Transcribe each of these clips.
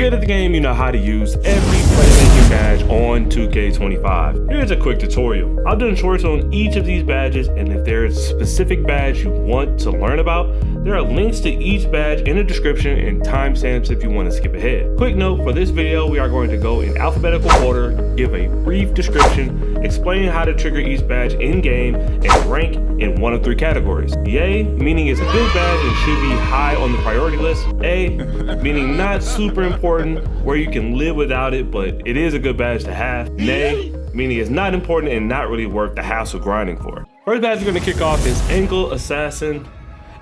good at the game, you know how to use every playmaking badge on 2K25. Here's a quick tutorial. I've done shorts on each of these badges, and if there's a specific badge you want to learn about, there are links to each badge in the description and timestamps if you want to skip ahead. Quick note, for this video, we are going to go in alphabetical order, give a brief description, explain how to trigger each badge in-game, and rank in one of three categories. Yay, meaning it's a good badge and should be high on the priority list. A, meaning not super important, where you can live without it, but it is a good badge to have. Nay, meaning it's not important and not really worth the hassle grinding for. First badge we're going to kick off is Ankle Assassin.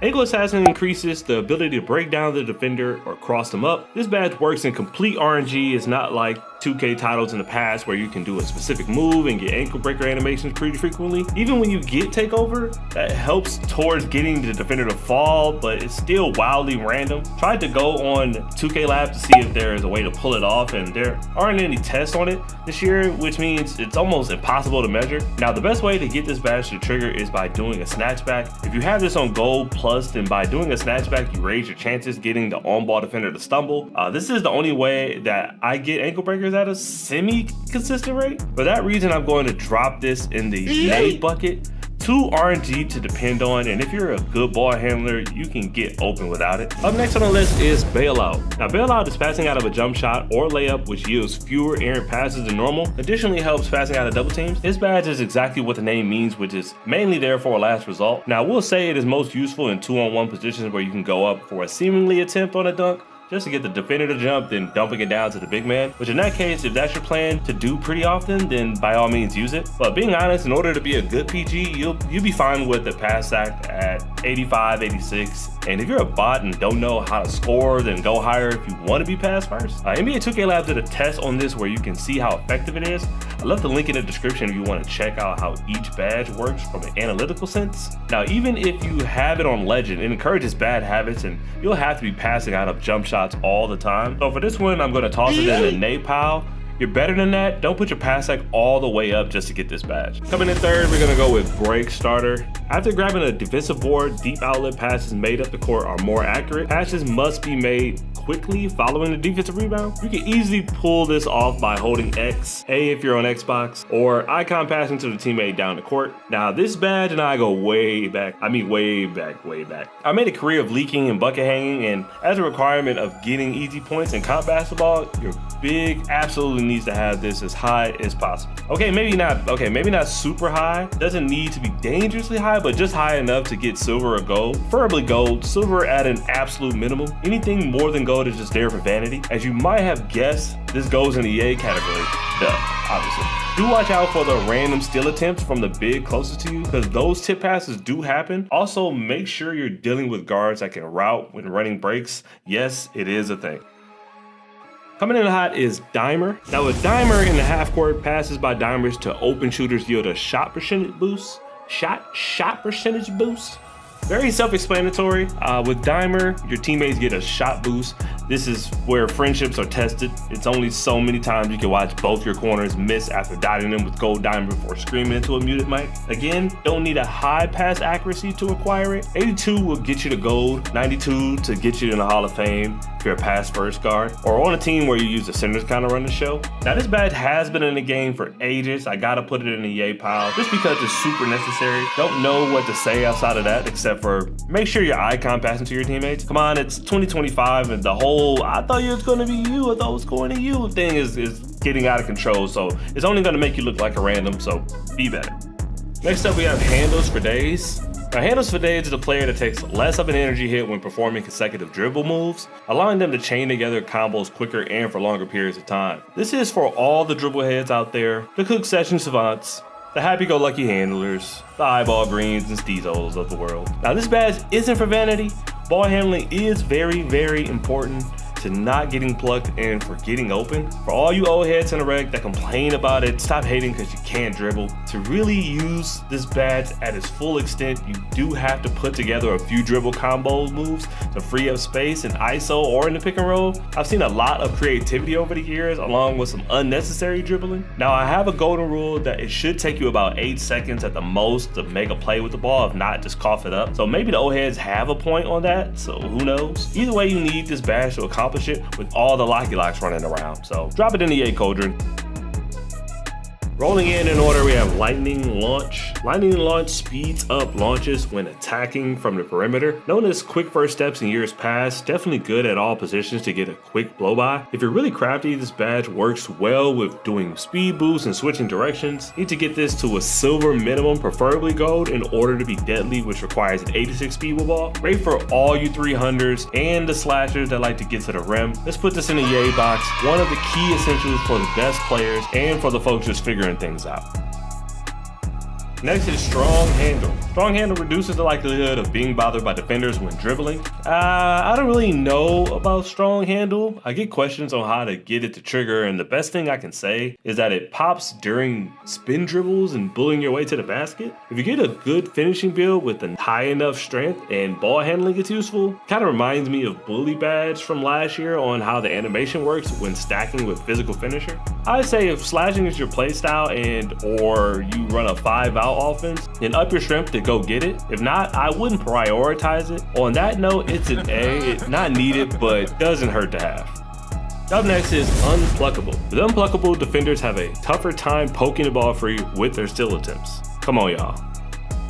Ankle Assassin increases the ability to break down the defender or cross them up. This badge works in complete RNG. It's not like 2K titles in the past where you can do a specific move and get ankle breaker animations pretty frequently. Even when you get takeover, that helps towards getting the defender to fall, but it's still wildly random. Tried to go on 2K Lab to see if there is a way to pull it off, and there aren't any tests on it this year, which means it's almost impossible to measure. Now, the best way to get this badge to trigger is by doing a snatchback. If you have this on Gold Plus, then by doing a snatchback, you raise your chances getting the on-ball defender to stumble. This is the only way that I get ankle breakers at a semi-consistent rate. For that reason, I'm going to drop this in the nade bucket. 2 RNG to depend on, and if you're a good ball handler, you can get open without it. Up next on the list is Bailout. Now, Bailout is passing out of a jump shot or layup, which yields fewer errant passes than normal. Additionally, helps passing out of double teams. This badge is exactly what the name means, which is mainly there for a last result. Now, we'll say it is most useful in 2-on-1 positions where you can go up for a seemingly attempt on a dunk, just to get the defender to jump, then dumping it down to the big man. Which in that case, if that's your plan to do pretty often, then by all means use it. But being honest, in order to be a good PG, you'll be fine with the pass act at 85, 86. And if you're a bot and don't know how to score, then go higher if you want to be pass first. NBA 2K Lab did a test on this where you can see how effective it is. I left the link in the description if you want to check out how each badge works from an analytical sense. Now, even if you have it on Legend, it encourages bad habits and you'll have to be passing out of jump shots all the time. So for this one, I'm going to toss it in the nade pile. You're better than that. Don't put your pass act all the way up just to get this badge. Coming in third, we're gonna go with Break Starter. After grabbing a defensive board, deep outlet passes made up the court are more accurate. Passes must be made quickly following the defensive rebound. You can easily pull this off by holding X, A if you're on Xbox, or icon passing to the teammate down the court. Now, this badge and I go way back. I mean, way back. I made a career of leaking and bucket hanging, and as a requirement of getting easy points in comp basketball, your big absolutely needs to have this as high as possible. Maybe not super high. Doesn't need to be dangerously high, but just high enough to get silver or gold. Preferably gold, silver at an absolute minimum. Anything more than gold is just there for vanity. As you might have guessed, this goes in the yay category. Duh, obviously. Do watch out for the random steal attempts from the big closest to you, because those tip passes do happen. Also, make sure you're dealing with guards that can route when running breaks. Yes, it is a thing. Coming in hot is Dimer. Now, with Dimer in the half court, passes by dimers to open shooters yield a shot percentage boost. Shot percentage boost. Very self-explanatory. With Dimer, your teammates get a shot boost. This is where friendships are tested. It's only so many times you can watch both your corners miss after dotting them with gold Dimer before screaming into a muted mic. Again, don't need a high pass accuracy to acquire it. 82 will get you to gold, 92 to get you in the Hall of Fame if you're a pass first guard, or on a team where you use the centers kind of run the show. Now, this badge has been in the game for ages. I gotta put it in the yay pile just because it's super necessary. Don't know what to say outside of that except for make sure your icon passing to your teammates. Come on, it's 2025 and the whole I thought it was going to be you, I thought it was going to you thing is getting out of control, so it's only going to make you look like a random, so be better. Next up, we have Handles for Days. Now, Handles for Days is a player that takes less of an energy hit when performing consecutive dribble moves, allowing them to chain together combos quicker and for longer periods of time. This is for all the dribble heads out there, the cook session savants, the happy-go-lucky handlers, the eyeball greens and Steezos of the world. Now, this badge isn't for vanity. Ball handling is very, very important to not getting plucked and for getting open. For all you old heads in the reg that complain about it, stop hating because you can't dribble. To really use this badge at its full extent, you do have to put together a few dribble combo moves to free up space in ISO or in the pick and roll. I've seen a lot of creativity over the years along with some unnecessary dribbling. Now, I have a golden rule that it should take you about 8 seconds at the most to make a play with the ball, if not just cough it up. So maybe the old heads have a point on that, so who knows? Either way, you need this badge to accomplish accomplish it with all the Locky Locks running around. So drop it in the 𝐒𝐿𝐫𝐲𝐿. Rolling in order, we have Lightning Launch. Lightning Launch speeds up launches when attacking from the perimeter. Known as quick first steps in years past, definitely good at all positions to get a quick blow by. If you're really crafty, this badge works well with doing speed boosts and switching directions. Need to get this to a silver minimum, preferably gold, in order to be deadly, which requires an 86 speed with ball. Great for all you 300s and the slashers that like to get to the rim. Let's put this in the yay box. One of the key essentials for the best players and for the folks just figuring things out. Next is Strong Handle. Strong Handle reduces the likelihood of being bothered by defenders when dribbling. I don't really know about Strong Handle. I get questions on how to get it to trigger, and the best thing I can say is that it pops during spin dribbles and bullying your way to the basket. If you get a good finishing build with a high enough strength and ball handling is useful, kind of reminds me of Bully Badge from last year on how the animation works when stacking with physical finisher. I'd say if slashing is your playstyle and or you run a 5-out offense, then up your strength to go get it. If not, I wouldn't prioritize it. On that note, it's an A. It's not needed, but doesn't hurt to have. Up next is Unpluckable. With Unpluckable, defenders have a tougher time poking the ball free with their steal attempts. Come on, y'all.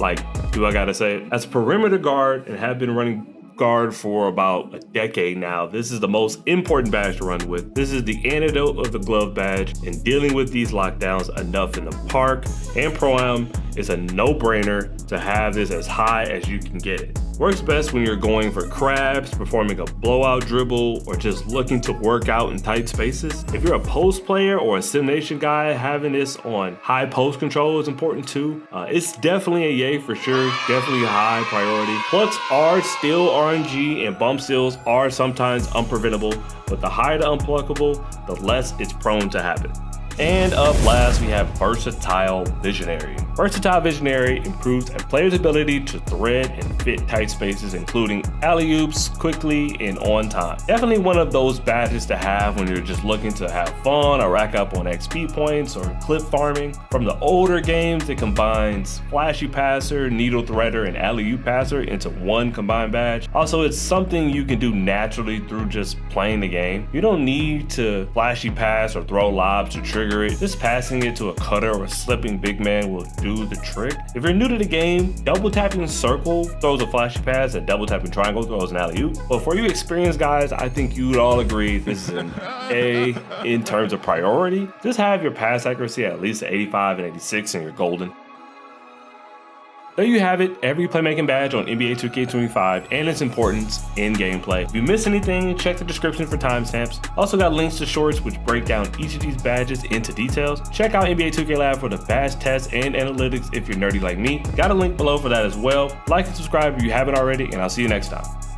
Like, do I gotta say it? As a perimeter guard and have been running guard for about a decade now, this is the most important badge to run with. This is the antidote of the glove badge, and dealing with these lockdowns enough in the park and pro-am is a no-brainer to have this as high as you can get it. Works best when you're going for crabs, performing a blowout dribble, or just looking to work out in tight spaces. If you're a post player or a simulation guy, having this on high post control is important too. It's definitely a yay for sure, definitely a high priority. Plucks are still RNG and bump steals are sometimes unpreventable, but the higher the Unpluckable, the less it's prone to happen. And up last, we have Versatile Visionary. Versatile Visionary improves a player's ability to thread and fit tight spaces, including alley-oops quickly and on time. Definitely one of those badges to have when you're just looking to have fun or rack up on XP points or clip farming. From the older games, it combines Flashy Passer, Needle Threader, and Alley-oop Passer into one combined badge. Also, it's something you can do naturally through just playing the game. You don't need to flashy pass or throw lobs to trigger it. Just passing it to a cutter or a slipping big man will do the trick. If you're new to the game, double tapping circle throws a flashy pass and double tapping triangle throws an alley-oop. But for you experienced guys, I think you'd all agree this is an A in terms of priority. Just have your pass accuracy at least 85 and 86 and you're golden. There you have it, every playmaking badge on NBA 2K25 and its importance in gameplay. If you miss anything, check the description for timestamps. Also got links to shorts which break down each of these badges into details. Check out NBA 2K Lab for the badge tests and analytics if you're nerdy like me. Got a link below for that as well. Like and subscribe if you haven't already, and I'll see you next time.